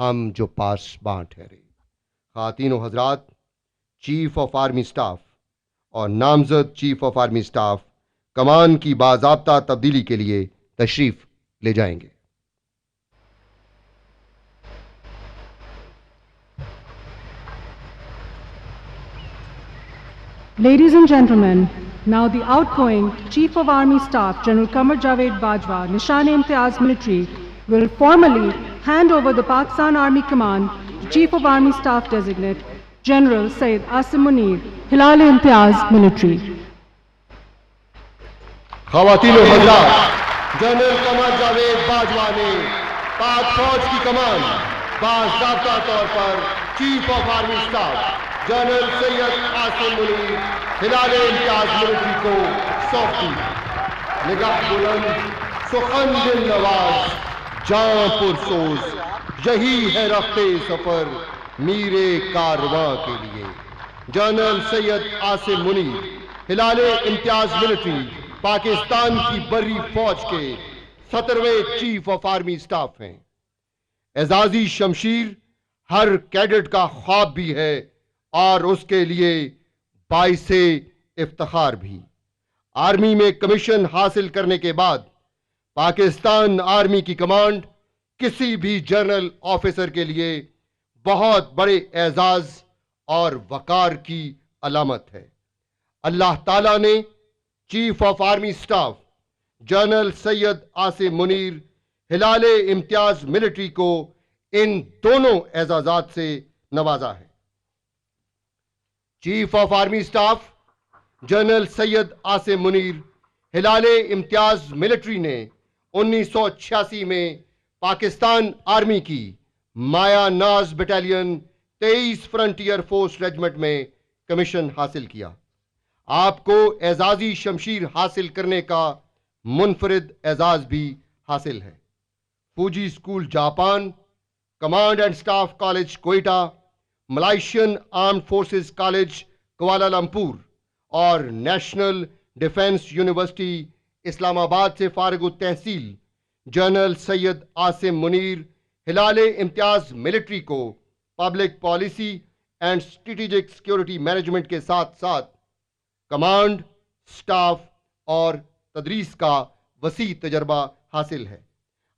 ہم جو پاسباں ٹھہرے۔ خواتین و حضرات، چیف آف آرمی سٹاف اور نامزد چیف آف آرمی سٹاف کمان کی باضابطہ تبدیلی کے لیے تشریف لے جائیں گے۔ Ladies and gentlemen, now the outgoing Chief of Army Staff, General Khamar Javed Bajwa, Nishan-e-Imtiyaz Military, will formally hand over the Pakistan Army Command to Chief of Army Staff Designate, General Syed Asim Munir, Hilal-e-Imtiyaz Military. خواتین و حضرات، general Qamar Javed Bajwa نے پاک فوج کی کمان باضابطہ طور پر chief of army staff general Syed Qasim Munir Hilal Imtiaz military کو سونپ دی۔ نگاہ بلند، سخن دل نواز، جاں پرسوز، یہی ہے رخت سفر میرے کارواں کے لیے۔ جنرل سید قاسم منیر ہلال امتیاز ملٹری پاکستان کی بری فوج کے 17ویں چیف آف آرمی سٹاف ہیں۔ اعزازی شمشیر ہر کیڈٹ کا خواب بھی ہے اور اس کے لیے باعث افتخار بھی۔ آرمی میں کمیشن حاصل کرنے کے بعد پاکستان آرمی کی کمانڈ کسی بھی جنرل آفیسر کے لیے بہت بڑے اعزاز اور وقار کی علامت ہے۔ اللہ تعالیٰ نے chief of army staff general Syed Asim Munir Hilal Imtiaz military کو ان دونوں اعزازات سے نوازا ہے۔ Chief of army staff general Syed Asim Munir Hilal Imtiaz military نے 1986 میں پاکستان آرمی کی مایا ناز بٹالین 23 فرنٹیئر فورس ریجمنٹ میں کمیشن حاصل کیا۔ آپ کو اعزازی شمشیر حاصل کرنے کا منفرد اعزاز بھی حاصل ہے۔ فوجی school Japan, command and staff college Quetta, Malaysian armed forces college Kuala Lumpur اور نیشنل ڈیفنس یونیورسٹی اسلام آباد سے فارغ التحصیل جنرل سید عاصم منیر ہلال امتیاز ملٹری کو public policy and strategic security management کے ساتھ ساتھ کمانڈ، سٹاف اور تدریس کا وسیع تجربہ حاصل ہے۔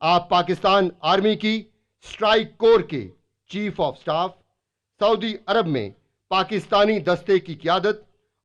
آپ پاکستان آرمی کی اسٹرائک کور کے چیف آف سٹاف، سعودی عرب میں پاکستانی دستے کی قیادت